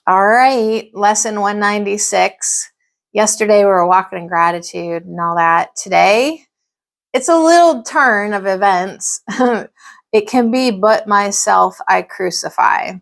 All right, lesson 196. Yesterday we were walking in gratitude and all that. Today, it's a little turn of events. It can be, but myself I crucify.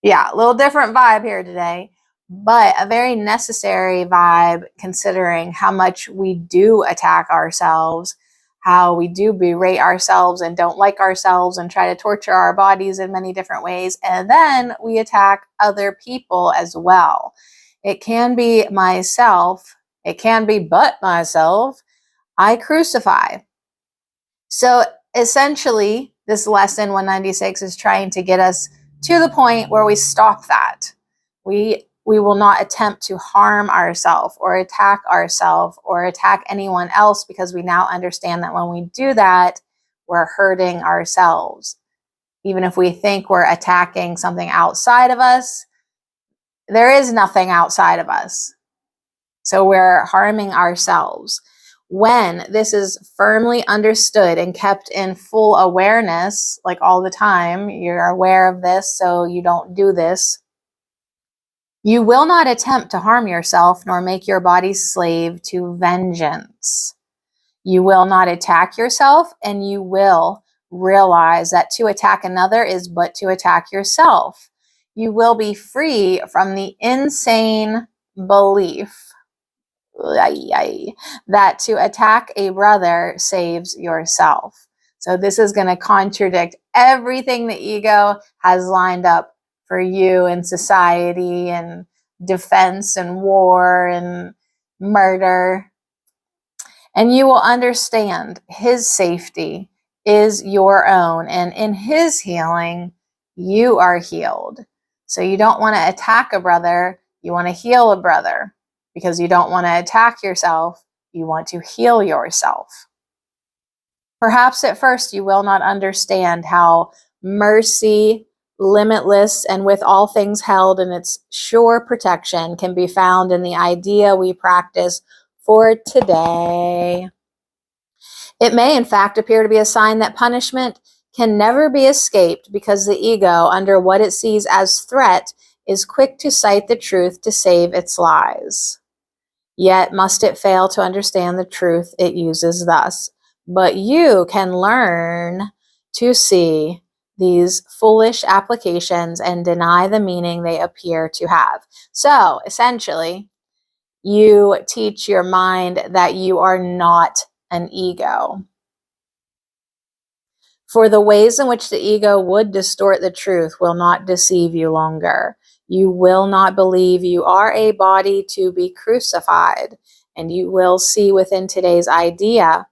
Yeah, a little different vibe here today, but a very necessary vibe considering how much we do attack ourselves, how we do berate ourselves and don't like ourselves and try to torture our bodies in many different ways. And then we attack other people as well. It can be myself. It can be but myself. I crucify. So essentially, this lesson 196 is trying to get us to the point where we stop that. We will not attempt to harm ourselves or attack anyone else, because we now understand that when we do that, we're hurting ourselves. Even if we think we're attacking something outside of us, there is nothing outside of us. So we're harming ourselves. When this is firmly understood and kept in full awareness, like all the time, you're aware of this, so you don't do this. You will not attempt to harm yourself nor make your body slave to vengeance. You will not attack yourself, and you will realize that to attack another is but to attack yourself. You will be free from the insane belief that to attack a brother saves yourself. So this is going to contradict everything the ego has lined up for you in society and defense and war and murder. And you will understand his safety is your own, and in his healing, you are healed. So you don't want to attack a brother, you want to heal a brother. Because you don't want to attack yourself, you want to heal yourself. Perhaps at first you will not understand how mercy, limitless, and with all things held in its sure protection can be found in the idea we practice for today. It may, in fact, appear to be a sign that punishment can never be escaped, because the ego, under what it sees as threat, is quick to cite the truth to save its lies. Yet must it fail to understand the truth it uses thus. But you can learn to see these foolish applications and deny the meaning they appear to have. So essentially, you teach your mind that you are not an ego. For the ways in which the ego would distort the truth will not deceive you longer. You will not believe you are a body to be crucified, and you will see within today's idea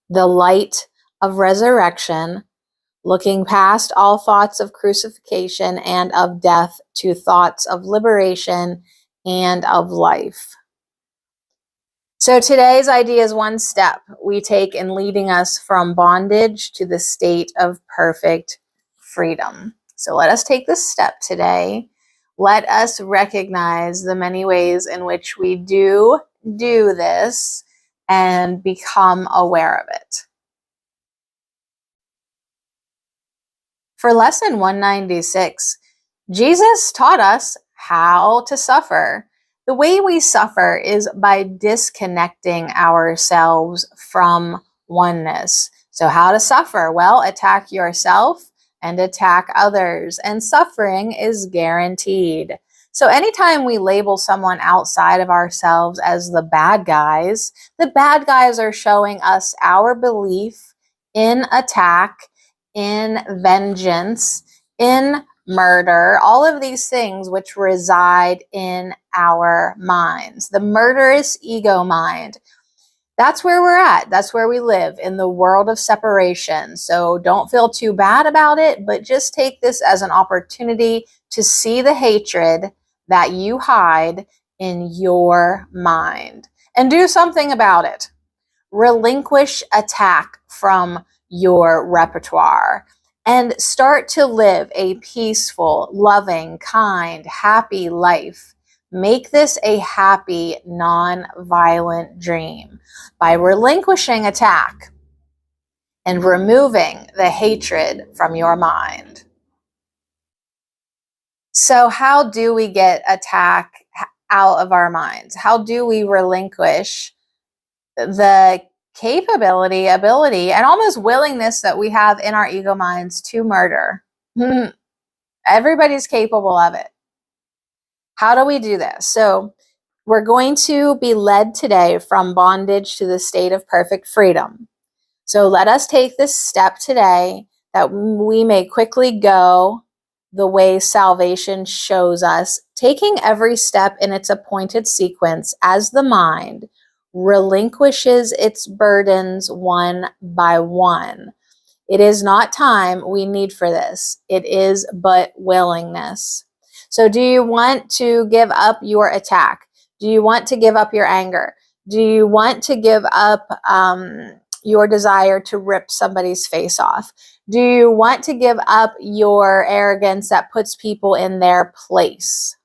the light of resurrection, looking past all thoughts of crucifixion and of death to thoughts of liberation and of life. So today's idea is one step we take in leading us from bondage to the state of perfect freedom. So let us take this step today. Let us recognize the many ways in which we do this and become aware of it. For lesson 196, Jesus taught us how to suffer. The way we suffer is by disconnecting ourselves from oneness. So how to suffer? Well, attack yourself and attack others, and suffering is guaranteed. So anytime we label someone outside of ourselves as the bad guys are showing us our belief in attack, in vengeance, in murder, all of these things which reside in our minds. The murderous ego mind. That's where we're at. That's where we live, in the world of separation. So don't feel too bad about it, but just take this as an opportunity to see the hatred that you hide in your mind and do something about it. Relinquish attack from your repertoire and start to live a peaceful, loving, kind, happy life. Make this a happy, non-violent dream by relinquishing attack and removing the hatred from your mind. So how do we get attack out of our minds? How do we relinquish the ability, and almost willingness that we have in our ego minds to murder? Everybody's capable of it. How do we do this? So we're going to be led today from bondage to the state of perfect freedom. So let us take this step today that we may quickly go the way salvation shows us, taking every step in its appointed sequence as the mind relinquishes its burdens one by one. It is not time we need for this. It is but willingness. So do you want to give up your attack? Do you want to give up your anger? Do you want to give up your desire to rip somebody's face off? Do you want to give up your arrogance that puts people in their place?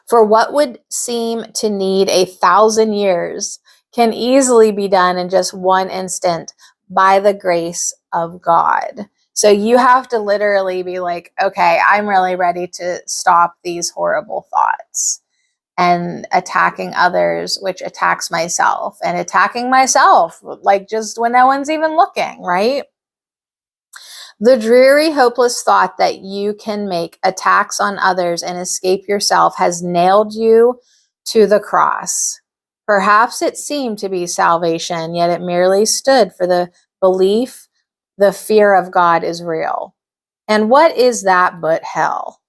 For what would seem to need 1,000 years can easily be done in just one instant by the grace of God. So you have to literally be like, okay, I'm really ready to stop these horrible thoughts and attacking others, which attacks myself, and attacking myself, like just when no one's even looking, right? The dreary, hopeless thought that you can make attacks on others and escape yourself has nailed you to the cross. Perhaps it seemed to be salvation, yet it merely stood for the belief the fear of God is real. And what is that but hell?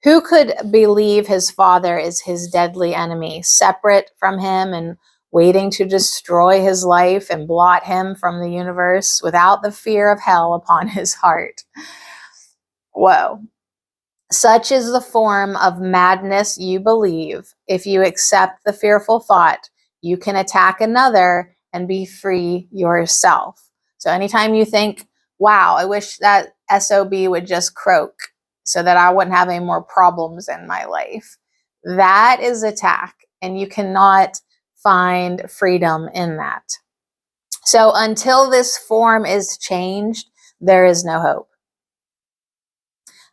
Who could believe his father is his deadly enemy, separate from him and waiting to destroy his life and blot him from the universe without the fear of hell upon his heart? Whoa. Such is the form of madness you believe. If you accept the fearful thought, you can attack another and be free yourself. So anytime you think, wow, I wish that SOB would just croak so that I wouldn't have any more problems in my life, that is attack, and you cannot find freedom in that. So until this form is changed, there is no hope.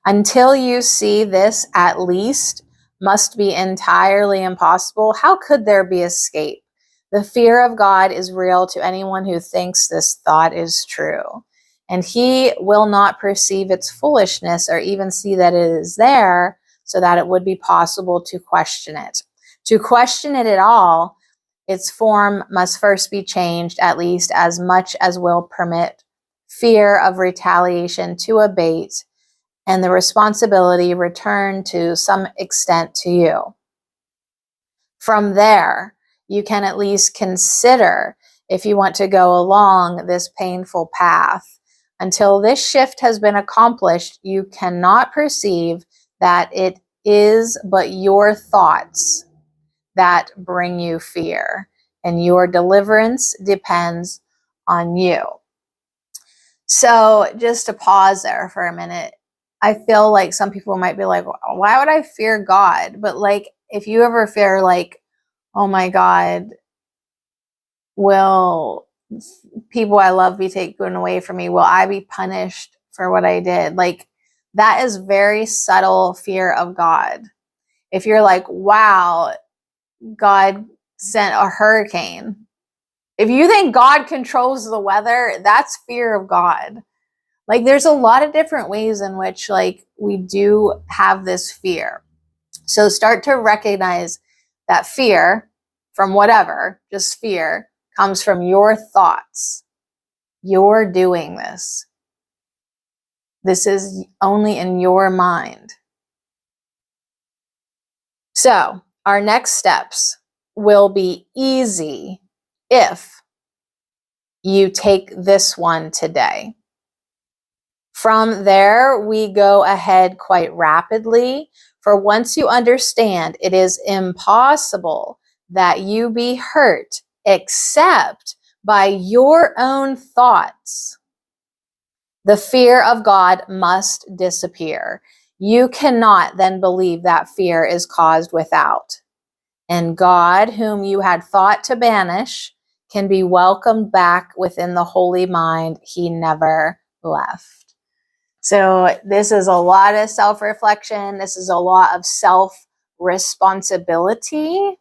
Until you see this at least must be entirely impossible, how could there be escape? The fear of God is real to anyone who thinks this thought is true, and he will not perceive its foolishness or even see that it is there so that it would be possible to question it. To question it at all, its form must first be changed at least as much as will permit fear of retaliation to abate and the responsibility return to some extent to you. From there, you can at least consider if you want to go along this painful path. Until this shift has been accomplished, you cannot perceive that it is but your thoughts that bring you fear, and your deliverance depends on you. So just to pause there for a minute, I feel like some people might be like, why would I fear God? But like, if you ever fear like, oh my God, will people I love be taken away from me? Will I be punished for what I did? Like, that is very subtle fear of God. If you're like, wow, God sent a hurricane. If you think God controls the weather, that's fear of God. Like, there's a lot of different ways in which like we do have this fear. So start to recognize that fear from whatever, just fear, comes from your thoughts. You're doing this. This is only in your mind. So our next steps will be easy if you take this one today. From there, we go ahead quite rapidly. For once you understand, it is impossible that you be hurt except by your own thoughts. The fear of God must disappear. You cannot then believe that fear is caused without. And God, whom you had thought to banish, can be welcomed back within the holy mind he never left. So this is a lot of self-reflection. This is a lot of self-responsibility.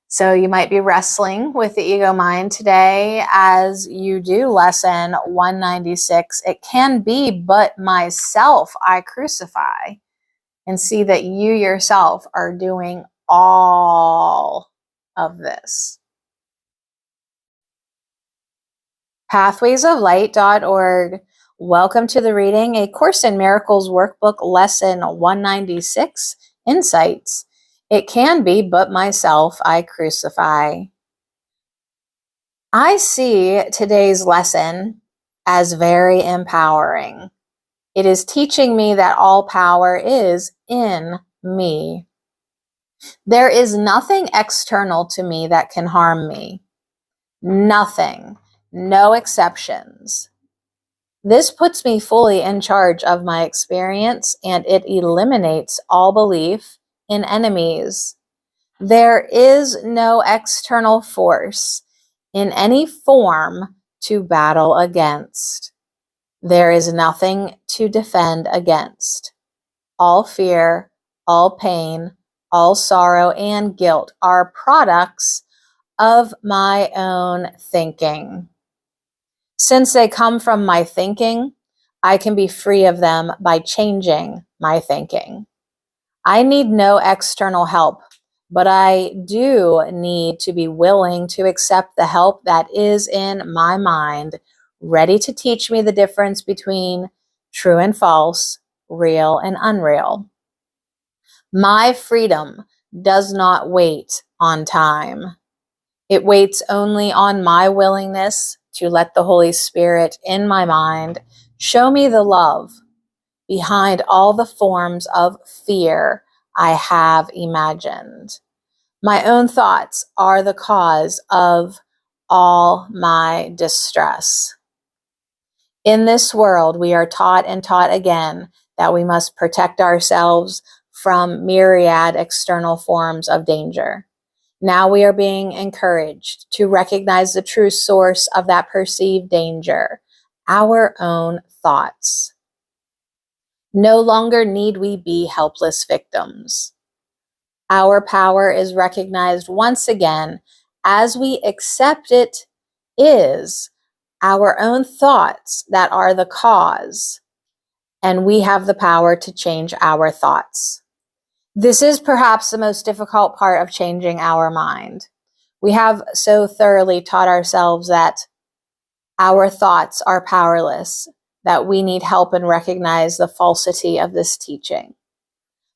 So you might be wrestling with the ego mind today as you do lesson 196. It can be, but myself I crucify, and see that you yourself are doing all of this. Pathwaysoflight.org. Welcome to the reading, A Course in Miracles Workbook Lesson 196, Insights. It can be, but myself I crucify. I see today's lesson as very empowering. It is teaching me that all power is in me. There is nothing external to me that can harm me. Nothing. No exceptions. This puts me fully in charge of my experience, and it eliminates all belief in enemies. There is no external force in any form to battle against. There is nothing to defend against. All fear, all pain, all sorrow and guilt are products of my own thinking. Since they come from my thinking, I can be free of them by changing my thinking. I need no external help, but I do need to be willing to accept the help that is in my mind, ready to teach me the difference between true and false, real and unreal. My freedom does not wait on time. It waits only on my willingness to let the Holy Spirit in my mind show me the love behind all the forms of fear I have imagined. My own thoughts are the cause of all my distress. In this world, we are taught and taught again that we must protect ourselves from myriad external forms of danger. Now we are being encouraged to recognize the true source of that perceived danger, our own thoughts. No longer need we be helpless victims. Our power is recognized once again as we accept it is our own thoughts that are the cause, and we have the power to change our thoughts. This is perhaps the most difficult part of changing our mind. We have so thoroughly taught ourselves that our thoughts are powerless, that we need help and recognize the falsity of this teaching.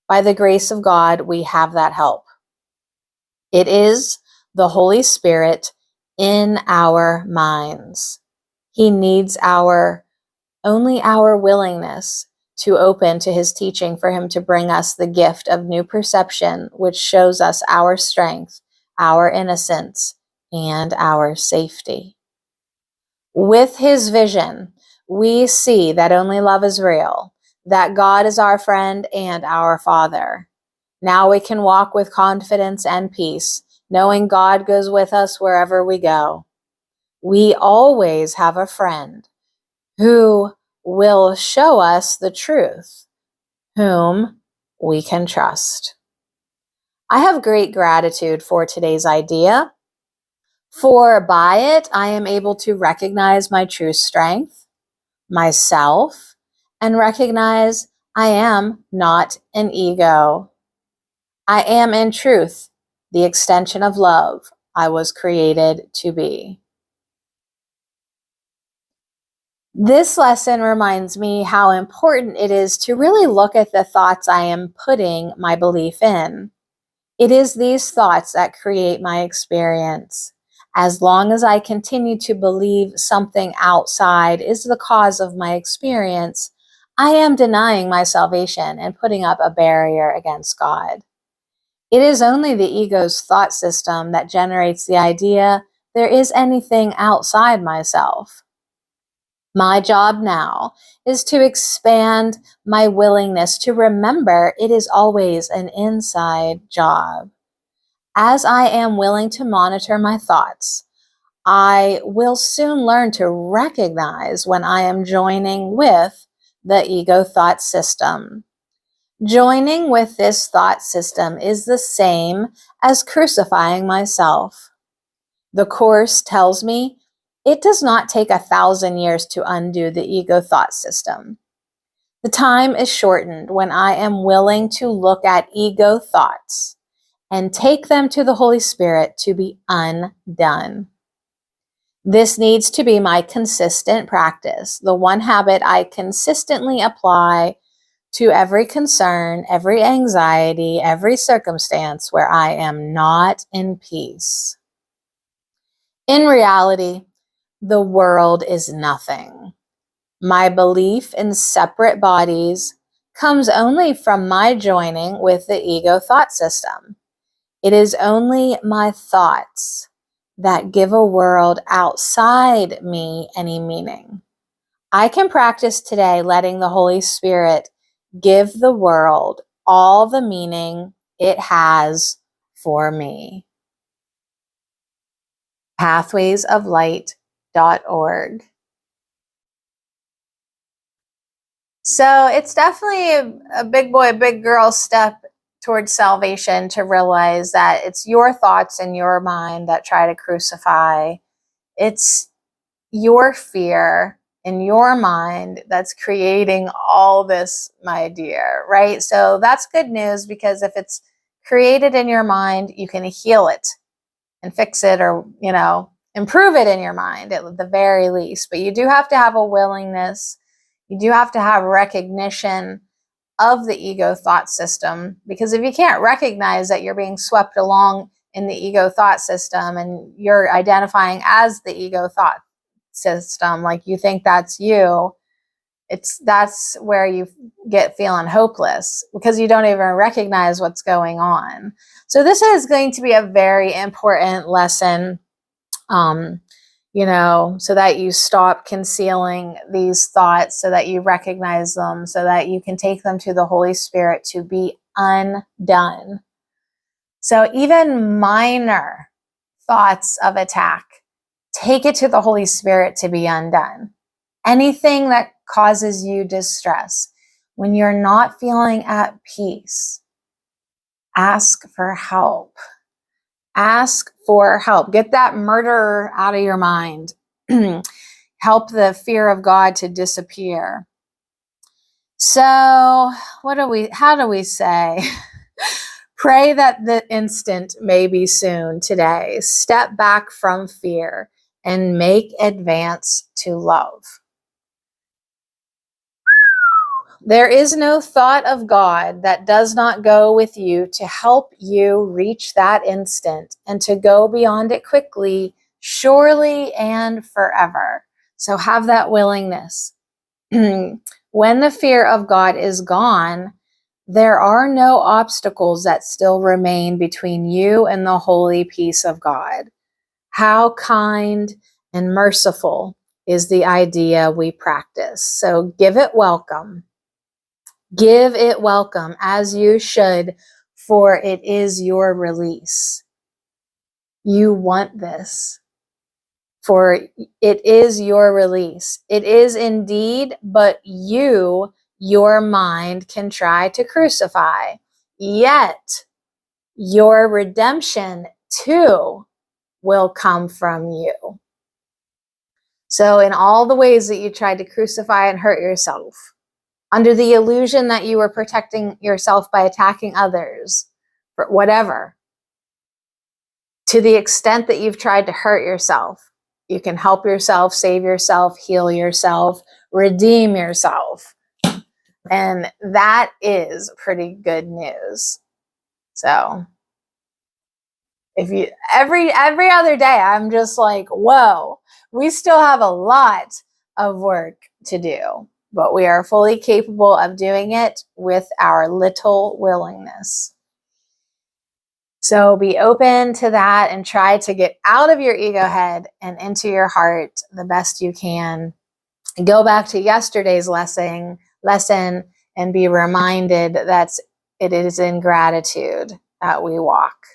By the grace of God, we have that help. It is the Holy Spirit in our minds. He needs only our willingness to open to his teaching for him to bring us the gift of new perception, which shows us our strength, our innocence, and our safety. With his vision, we see that only love is real, that God is our friend and our Father. Now we can walk with confidence and peace, knowing God goes with us wherever we go. We always have a friend who will show us the truth, whom we can trust. I have great gratitude for today's idea, for by it I am able to recognize my true strength, myself, and recognize I am not an ego. I am in truth the extension of love I was created to be. This lesson reminds me how important it is to really look at the thoughts I am putting my belief in. It is these thoughts that create my experience. As long as I continue to believe something outside is the cause of my experience, I am denying my salvation and putting up a barrier against God. It is only the ego's thought system that generates the idea there is anything outside myself. My job now is to expand my willingness to remember it is always an inside job. As I am willing to monitor my thoughts, I will soon learn to recognize when I am joining with the ego thought system. Joining with this thought system is the same as crucifying myself. The Course tells me it does not take 1,000 years to undo the ego thought system. The time is shortened when I am willing to look at ego thoughts and take them to the Holy Spirit to be undone. This needs to be my consistent practice, the one habit I consistently apply to every concern, every anxiety, every circumstance where I am not in peace. In reality, the world is nothing. My belief in separate bodies comes only from my joining with the ego thought system. It is only my thoughts that give a world outside me any meaning. I can practice today letting the Holy Spirit give the world all the meaning it has for me. pathwaysoflight.org. So it's definitely a big boy, big girl step towards salvation to realize that it's your thoughts in your mind that try to crucify. It's your fear in your mind that's creating all this, my dear, right? So that's good news, because if it's created in your mind, you can heal it and fix it, or, improve it in your mind at the very least. But you do have to have a willingness. You do have to have recognition of the ego thought system, because if you can't recognize that you're being swept along in the ego thought system and you're identifying as the ego thought system, like you think that's you, that's where you get feeling hopeless, because you don't even recognize what's going on. So this is going to be a very important lesson, so that you stop concealing these thoughts, so that you recognize them, so that you can take them to the Holy Spirit to be undone. So even minor thoughts of attack, take it to the Holy Spirit to be undone. Anything that causes you distress, when you're not feeling at peace, ask for help. Ask for help. Get that murderer out of your mind. Help the fear of God to disappear. So how do we say? Pray that the instant may be soon today. Step back from fear and make advance to love. There is no thought of God that does not go with you to help you reach that instant and to go beyond it quickly, surely, and forever. So have that willingness. When the fear of God is gone, there are no obstacles that still remain between you and the holy peace of God. How kind and merciful is the idea we practice. So give it welcome. Give it welcome, as you should, for it is your release. You want this, for it is your release. It is indeed, but your mind can try to crucify. Yet, your redemption too will come from you. So in all the ways that you tried to crucify and hurt yourself, under the illusion that you were protecting yourself by attacking others, for whatever, to the extent that you've tried to hurt yourself, you can help yourself, save yourself, heal yourself, redeem yourself. And that is pretty good news. So if you every other day, I'm just like, whoa, we still have a lot of work to do. But we are fully capable of doing it with our little willingness. So be open to that and try to get out of your ego head and into your heart the best you can. Go back to yesterday's lesson and be reminded that it is in gratitude that we walk.